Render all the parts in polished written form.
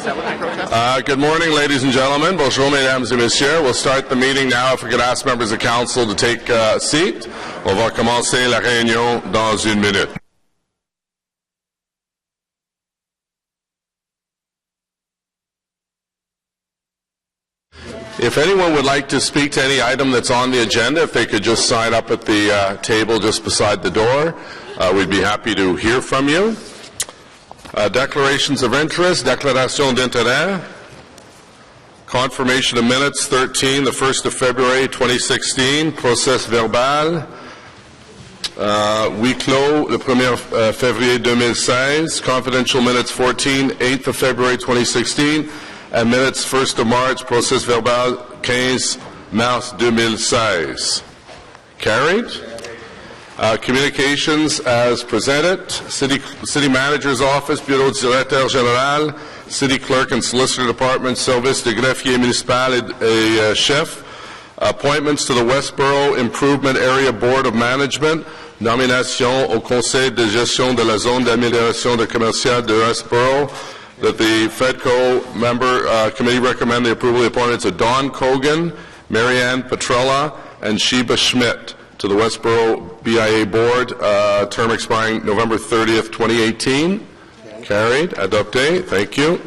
Good morning, ladies and gentlemen. Bonjour, mesdames et messieurs. We'll start the meeting now. If we could ask members of council to take a seat. On va commencer la réunion dans une minute. If anyone would like to speak to any item that's on the agenda, if they could just sign up at the table just beside the door, we'd be happy to hear from you. Declarations of interest, déclaration d'intérêt, confirmation of minutes 13, the 1st of February 2016, procès verbal, huis clos le 1er février 2016, confidential minutes 14, 8th of February 2016, and minutes 1st of March, procès verbal 15 mars 2016. Carried. Communications as presented. City Manager's Office, Bureau du Directeur Général, City Clerk and Solicitor Department, Service de Greffier Municipal et Chef. Appointments to the Westboro Improvement Area Board of Management. Nomination au Conseil de gestion de la zone d'amélioration de commerciale de Westboro. That the FEDCO member committee recommend the approval of the appointments of Dawn Cogan, Marianne Petrella, and Sheba Schmidt to the Westboro BIA Board, term expiring November 30th, 2018. Carried. Adopté. Thank you.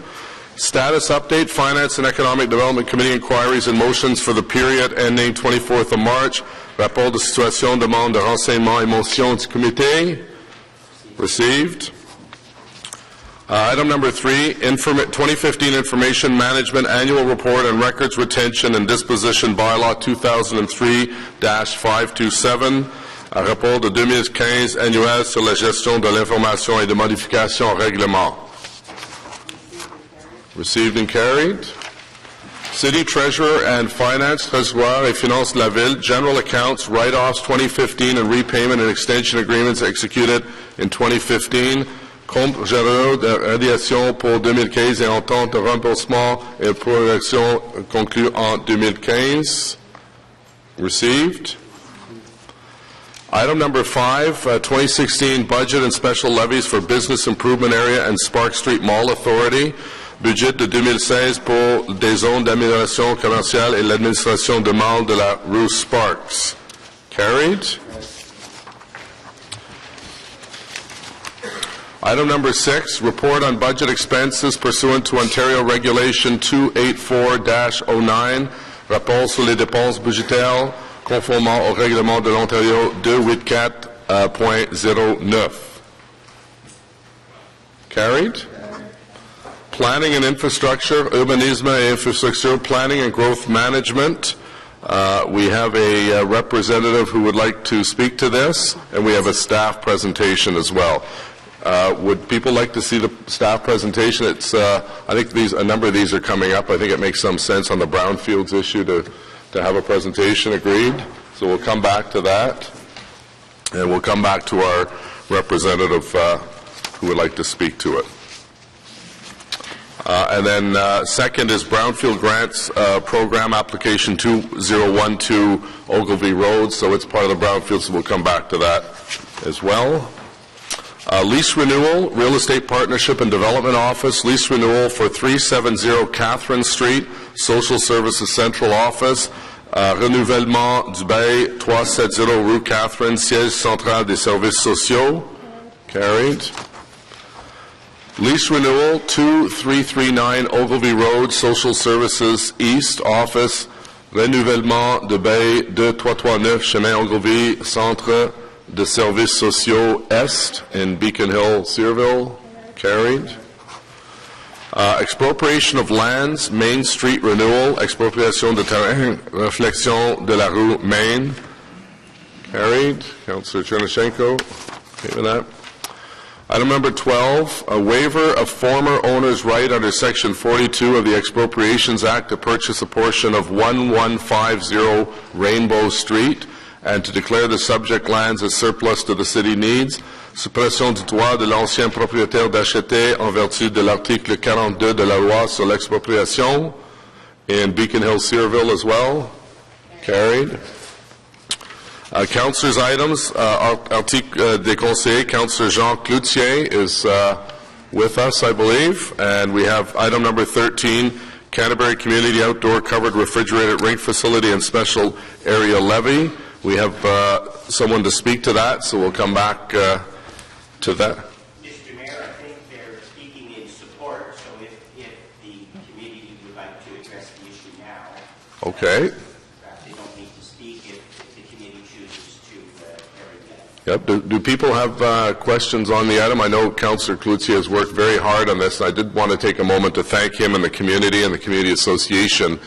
Status update, Finance and Economic Development Committee inquiries and motions for the period ending 24th of March. Rapport de situation, demande de renseignement et motion du comité. Received. Item number 3, 2015 Information Management Annual Report and Records Retention and Disposition Bylaw 2003-527, un rapport de 2015 annuel sur la gestion de l'information et de modification au règlement. Received and carried. City Treasurer and Finance, Trésorier et Finances de la Ville, General Accounts, Write-Offs 2015 and Repayment and Extension Agreements executed in 2015. Compte généraux de radiation pour 2015 et entente de remboursement et progression conclue en 2015. Received. Item number 5, 2016 Budget and Special Levies for Business Improvement Area and Spark Street Mall Authority. Budget de 2016 pour des zones d'amélioration commerciale et l'administration de mall de la rue Sparks. Carried. Item number 6, report on budget expenses pursuant to Ontario Regulation 284-09, rapport sur les dépenses budgétaires conformément au règlement de l'Ontario 284.09. Carried. Planning and Infrastructure, Urbanisme et Infrastructure, Planning and Growth Management. We have a representative who would like to speak to this, and we have a staff presentation as well. Would people like to see the staff presentation? It's, I think a number of these are coming up. I think it makes some sense on the brownfields issue to have a presentation. Agreed? So we'll come back to that. And we'll come back to our representative who would like to speak to it. And then second is Brownfield Grants Program Application 2012 Ogilvie Road. So it's part of the brownfield, so we'll come back to that as well. Lease renewal, Real Estate Partnership and Development Office, lease renewal for 370 Catherine Street, Social Services Central Office, renouvellement du bail 370 Rue Catherine, siège central des services sociaux. Carried. Lease renewal 2339 Ogilvie Road, Social Services East Office, renouvellement de bail 2339 Chemin Ogilvie, Centre de Services Sociaux Est in Beacon Hill, Searville. Carried. Expropriation of lands, Main Street renewal, expropriation de terrain, réflexion de la rue Main. Carried. Councillor Chernyshenko. Okay with that. Item number 12, a waiver of former owner's right under Section 42 of the Expropriations Act to purchase a portion of 1150 Rainbow Street and to declare the subject lands as surplus to the city needs. Suppression du droit de l'ancien propriétaire d'acheter en vertu de l'article 42 de la loi sur l'expropriation in Beacon Hill, Searville as well. Carried. Councillors' items, article des conseillers, Councillor Jean Cloutier is with us, I believe. And we have item number 13, Canterbury Community Outdoor Covered Refrigerated Rink Facility and Special Area Levy. We have someone to speak to that, so we'll come back to that. Mr. Mayor, I think they're speaking in support, so if the committee would like to address the issue now, okay. perhaps they don't need to speak if the committee chooses to carry that. Yep. Do people have questions on the item? I know Councillor Cloutier has worked very hard on this, and I did want to take a moment to thank him and the Community Association.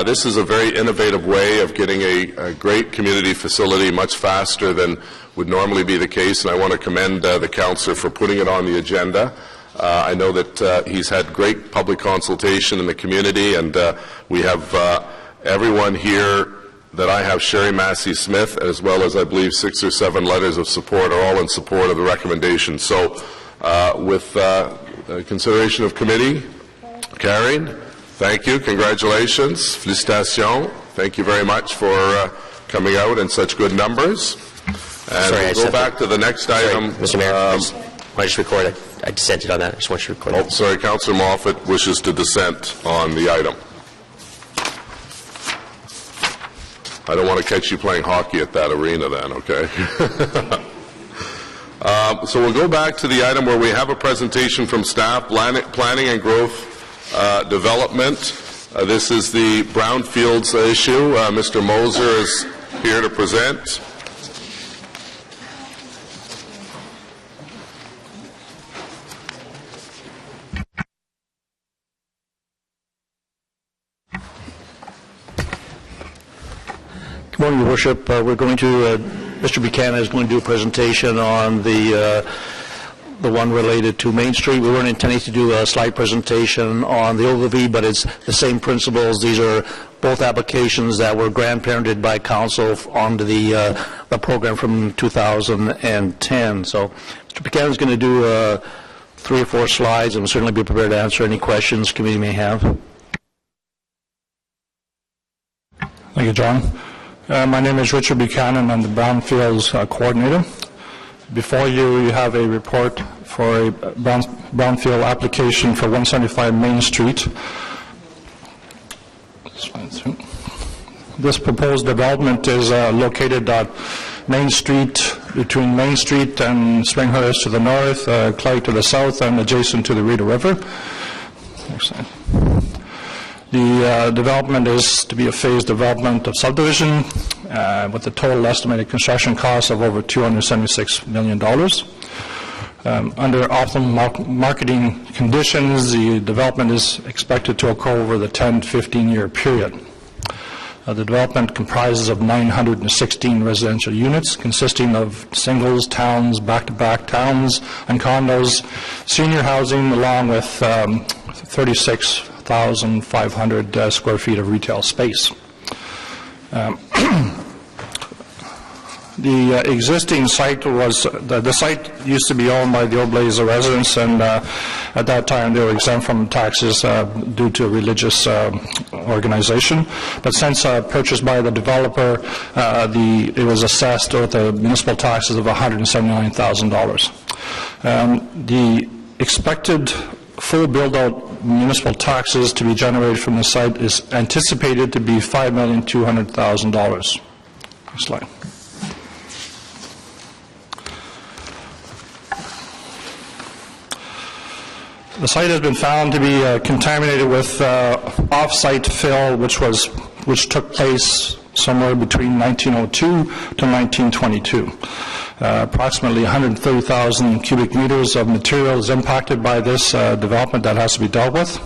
This is a very innovative way of getting a great community facility much faster than would normally be the case, and I want to commend the councillor for putting it on the agenda. I know that he's had great public consultation in the community, and we have everyone here that I have, Sherry Massey-Smith, as well as I believe 6 or 7 letters of support, are all in support of the recommendation. So with consideration of committee, carried. Thank you. Congratulations. Félicitations. Thank you very much for coming out in such good numbers. And we'll go back to the next item. Mr. Mayor, I just recorded. I dissented on that. I just want you to record it. Oh, sorry. Councillor Moffat wishes to dissent on the item. I don't want to catch you playing hockey at that arena then, okay? So we'll go back to the item where we have a presentation from staff, planning and growth development. This is the brownfields issue. Mr. Moser is here to present. Good morning, Your Worship. We're going to, Mr. Buchanan is going to do a presentation on the one related to Main Street. We weren't intending to do a slide presentation on the Ogilvy, but it's the same principles. These are both applications that were grandparented by council onto the program from 2010. So Mr. Buchanan is going to do 3 or 4 slides, and we'll certainly be prepared to answer any questions the committee may have. Thank you, John. My name is Richard Buchanan. I'm the Brownfields Coordinator. Before you, you have a report for a brownfield application for 175 Main Street. This proposed development is located at Main Street, between Main Street and Springhurst to the north, Clyde to the south, and adjacent to the Rita River. Next slide. The development is to be a phased development of subdivision with a total estimated construction cost of over $276 million. Under optimal marketing conditions, the development is expected to occur over the 10 to 15-year period. The development comprises of 916 residential units consisting of singles, towns, back-to-back towns, and condos, senior housing, along with 36,500 square feet of retail space. The existing site was, the site used to be owned by the Oblaze residents, and at that time they were exempt from taxes due to a religious organization. But since purchased by the developer, it was assessed with the municipal taxes of $179,000. The expected full build-out municipal taxes to be generated from the site is anticipated to be $5,200,000. Next slide. The site has been found to be contaminated with off-site fill, which took place somewhere between 1902 to 1922. Approximately 130,000 cubic meters of material is impacted by this development that has to be dealt with.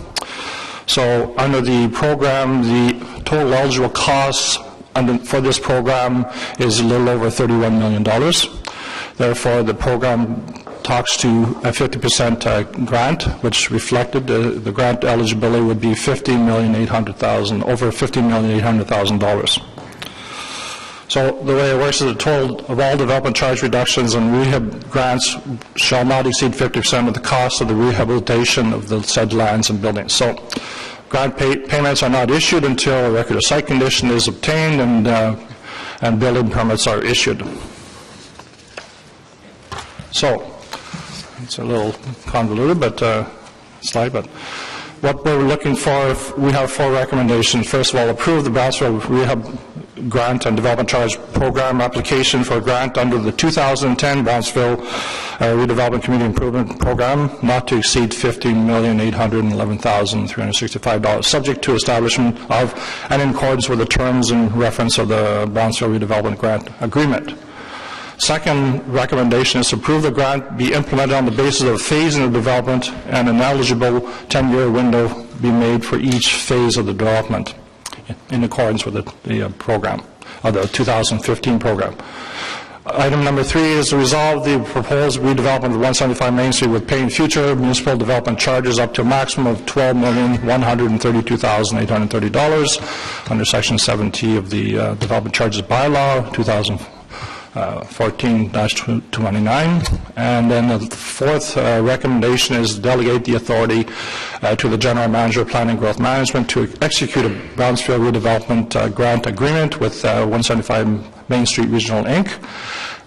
So under the program, the total eligible costs for this program is a little over $31 million. Therefore, the program talks to a 50% grant, which reflected the grant eligibility would be $50,800,000, over $50,800,000. So the way it works is the total of all development charge reductions and rehab grants shall not exceed 50% of the cost of the rehabilitation of the said lands and buildings. So grant payments are not issued until a record of site condition is obtained and building permits are issued. So It's a little convoluted, but slide. But what we're looking for, we have 4 recommendations. First of all, approve the Brownsville Rehab Grant and Development Charge Program application for a grant under the 2010 Brownsville Redevelopment Community Improvement Program, not to exceed $15,811,365, subject to establishment of and in accordance with the terms and reference of the Brownsville Redevelopment Grant Agreement. Second recommendation is to approve the grant be implemented on the basis of phasing of development and an eligible 10-year window be made for each phase of the development in accordance with the program, or the 2015 program. Item number 3 is to resolve the proposed redevelopment of 175 Main Street with paying future municipal development charges up to a maximum of $12,132,830 under Section 7T of the Development Charges Bylaw 2014-229. And then the 4th recommendation is to delegate the authority to the General Manager of Planning and Growth Management to execute a Brownsville redevelopment grant agreement with 175 Main Street Regional, Inc.,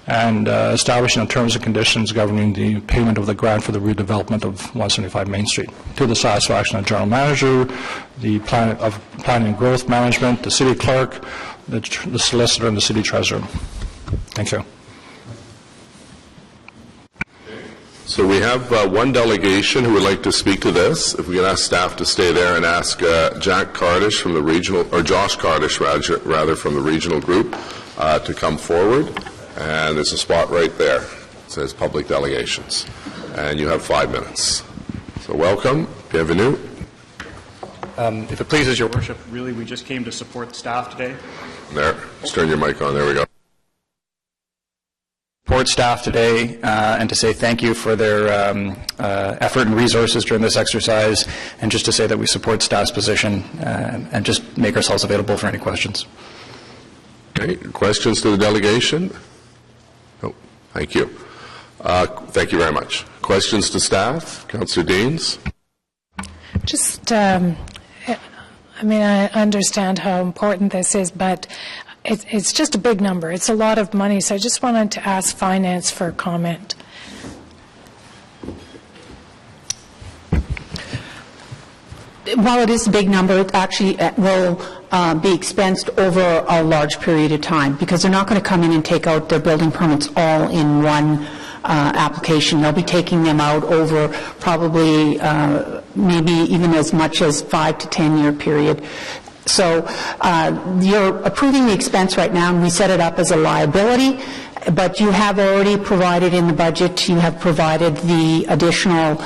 and establishing the terms and conditions governing the payment of the grant for the redevelopment of 175 Main Street to the satisfaction of the General Manager, the Planning and Growth Management, the City Clerk, the Solicitor, and the City Treasurer. Thank you. So we have one delegation who would like to speak to this. If we can ask staff to stay there and ask Jack Cardish from the regional, or Josh Cardish rather from the regional group to come forward. And there's a spot right there. It says public delegations. And you have 5 minutes. So welcome. Bienvenue. If it pleases your worship, really we just came to support staff today. There. Just turn your mic on. There we go. Support staff today and to say thank you for their effort and resources during this exercise, and just to say that we support staff's position and just make ourselves available for any questions. Okay. Questions to the delegation? No. Thank you. Thank you very much. Questions to staff? Councillor Deans? Just, I mean, I understand how important this is, but it's just a big number. It's a lot of money, so I just wanted to ask Finance for a comment. While it is a big number, it actually will be expensed over a large period of time, because they're not going to come in and take out their building permits all in one application. They'll be taking them out over probably maybe even as much as 5 to 10 year period. So you're approving the expense right now, and we set it up as a liability, but you have already provided in the budget, you have provided the additional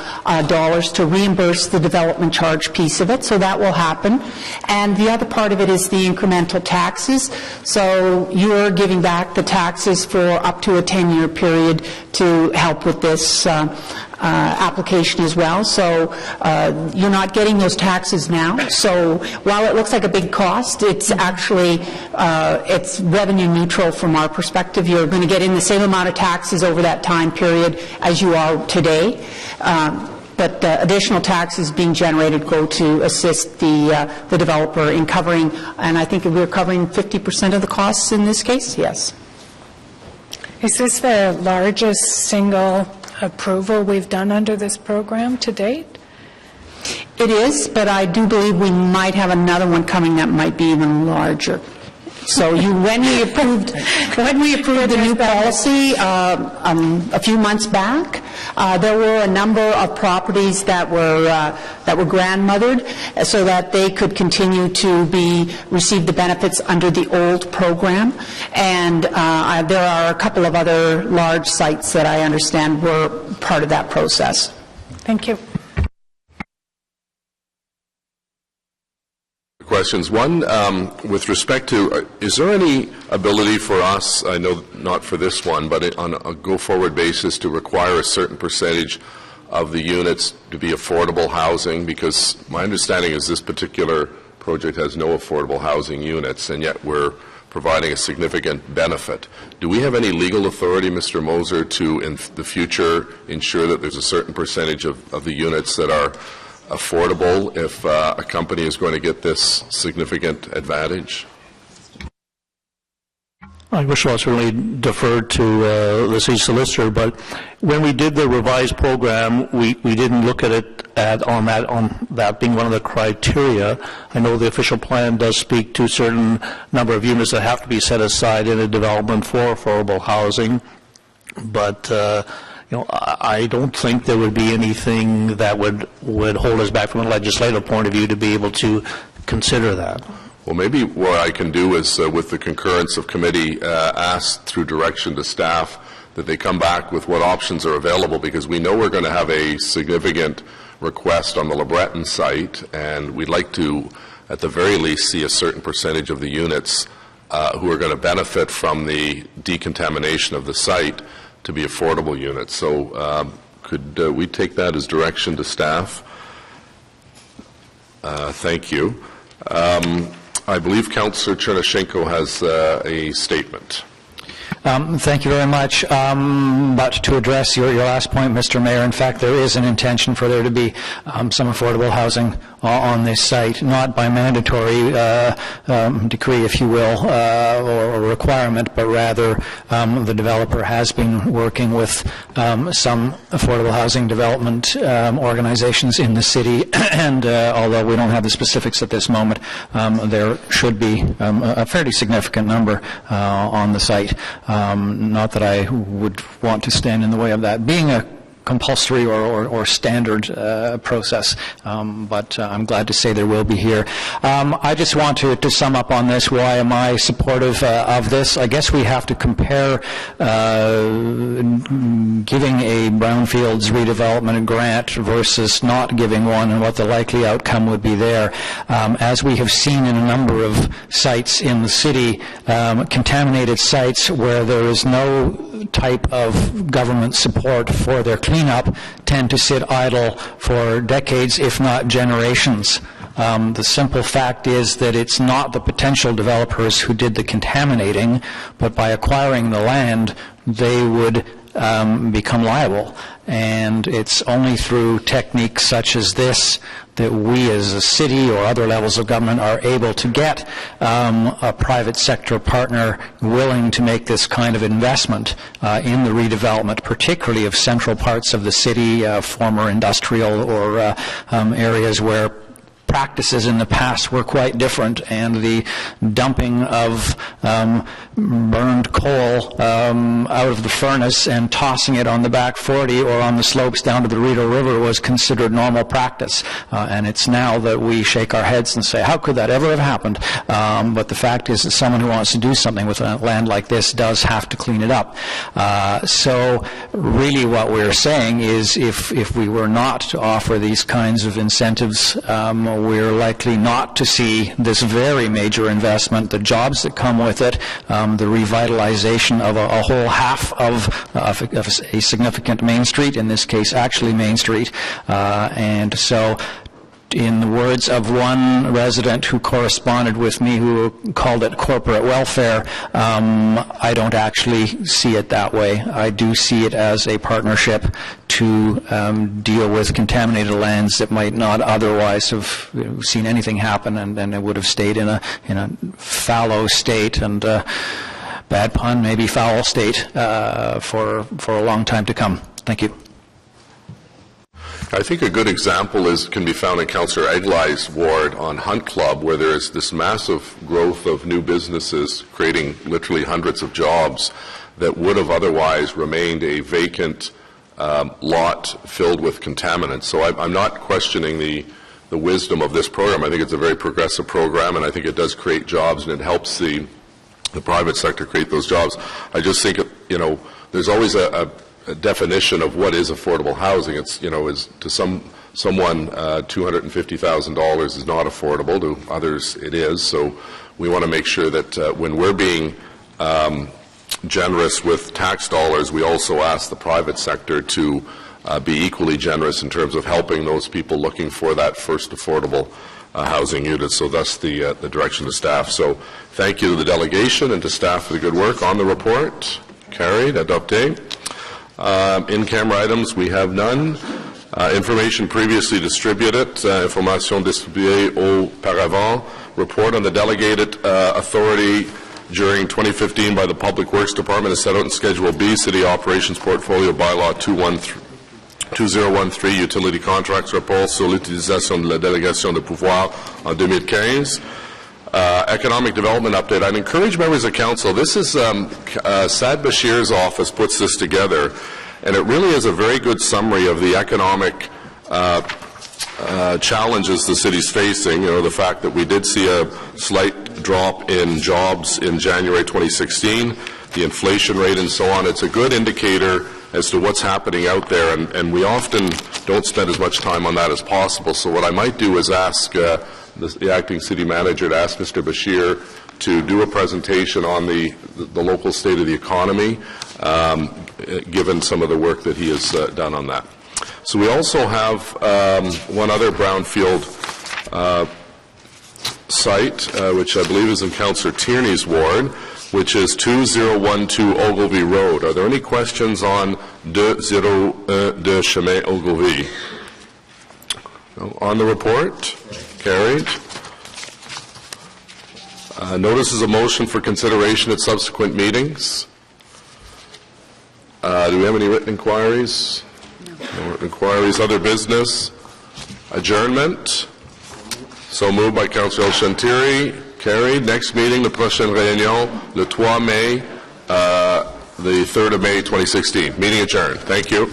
dollars to reimburse the development charge piece of it, so that will happen. And the other part of it is the incremental taxes. So you're giving back the taxes for up to a 10-year period to help with this application as well. So you're not getting those taxes now. So while it looks like a big cost, it's actually it's revenue neutral from our perspective. You're going to get in the same amount of taxes over that time period as you are today. But additional taxes being generated go to assist the developer in covering, and I think we're covering 50% of the costs in this case. Yes. Is this the largest single approval we've done under this program to date? It is, but I do believe we might have another one coming that might be even larger. So when we approved the new policy a few months back, there were a number of properties that were grandmothered so that they could continue to receive the benefits under the old program. And there are a couple of other large sites that I understand were part of that process. Thank you. Questions. One, with respect to, is there any ability for us, I know not for this one, but on a go-forward basis to require a certain percentage of the units to be affordable housing? Because my understanding is this particular project has no affordable housing units, and yet we're providing a significant benefit. Do we have any legal authority, Mr. Moser, to, in the future, ensure that there's a certain percentage of the units that are affordable if a company is going to get this significant advantage? I wish I certainly deferred to the city solicitor, but when we did the revised program, we didn't look at it on that being one of the criteria. I know the official plan does speak to a certain number of units that have to be set aside in a development for affordable housing, but I don't think there would be anything that would hold us back from a legislative point of view to be able to consider that. Well, maybe what I can do is, with the concurrence of committee, ask through direction to staff that they come back with what options are available, because we know we're going to have a significant request on the LeBreton site, and we'd like to, at the very least, see a certain percentage of the units who are going to benefit from the decontamination of the site to be affordable units. So could we take that as direction to staff? Thank you. I believe Councillor Chernyshenko has a statement. Thank you very much. But to address your last point, Mr. Mayor, in fact, there is an intention for there to be some affordable housing on this site, not by mandatory decree, if you will, or requirement, but rather the developer has been working with some affordable housing development organizations in the city, and although we don't have the specifics at this moment, there should be a fairly significant number on the site. Not that I would want to stand in the way of that being a compulsory or standard process, but I'm glad to say there will be here. I just want to sum up on this. Why am I supportive of this? I guess we have to compare giving a brownfields redevelopment grant versus not giving one, and what the likely outcome would be there. As we have seen in a number of sites in the city, contaminated sites where there is no type of government support for their cleanup tend to sit idle for decades, if not generations. The simple fact is that it's not the potential developers who did the contaminating, but by acquiring the land, they would become liable. And it's only through techniques such as this that we as a city or other levels of government are able to get a private sector partner willing to make this kind of investment in the redevelopment, particularly of central parts of the city, former industrial or areas where practices in the past were quite different, and the dumping of burned coal out of the furnace and tossing it on the back 40 or on the slopes down to the Rideau River was considered normal practice. And it's now that we shake our heads and say, how could that ever have happened? But the fact is that someone who wants to do something with land like this does have to clean it up. So really what we're saying is if we were not to offer these kinds of incentives, we're likely not to see this very major investment, the jobs that come with it, the revitalization of a whole half of a significant Main Street, in this case actually Main Street. And so in the words of one resident who corresponded with me who called it corporate welfare, I don't actually see it that way. I do see it as a partnership to deal with contaminated lands that might not otherwise have seen anything happen, and it would have stayed in a fallow state, and bad pun, maybe foul state for a long time to come. Thank you. I think a good example can be found in Councillor Eglai's ward on Hunt Club, where there is this massive growth of new businesses creating literally hundreds of jobs that would have otherwise remained a vacant lot filled with contaminants. So I'm not questioning the wisdom of this program. I think it's a very progressive program, and I think it does create jobs, and it helps the private sector create those jobs. I just think, there's always a definition of what is affordable housing. It's, is to someone $250,000 is not affordable. To others, it is. So we want to make sure that when we're being generous with tax dollars, we also ask the private sector to be equally generous in terms of helping those people looking for that first affordable housing unit. So thus the direction to staff. So thank you to the delegation and to staff for the good work on the report. Carried. Adopté. In-camera items, we have none. Information previously distributed, information distribuée auparavant, report on the delegated authority during 2015 by the Public Works Department as set out in Schedule B, City Operations Portfolio Bylaw 2013, Utility Contracts Rapport sur l'utilisation de la délégation de pouvoir en 2015. Economic Development Update. I'd encourage members of council, this is, Saad Bashir's office puts this together, and it really is a very good summary of the economic challenges the city's facing. You know, the fact that we did see a slight drop in jobs in January 2016, the inflation rate and so on. It's a good indicator as to what's happening out there, and we often don't spend as much time on that as possible. So what I might do is ask the acting city manager to ask Mr. Bashir to do a presentation on the local state of the economy, given some of the work that he has done on that. So we also have one other brownfield site, which I believe is in Councillor Tierney's ward, which is 2012 Ogilvie Road. Are there any questions on 201 de Chemin Ogilvie? No? On the report? Carried. Notices of motion for consideration at subsequent meetings. Do we have any written inquiries? No written inquiries. Other business? Adjournment. So moved by Councillor Chantiri. Carried. Next meeting, la prochaine réunion, le 3 mai, the 3rd of May, 2016. Meeting adjourned. Thank you.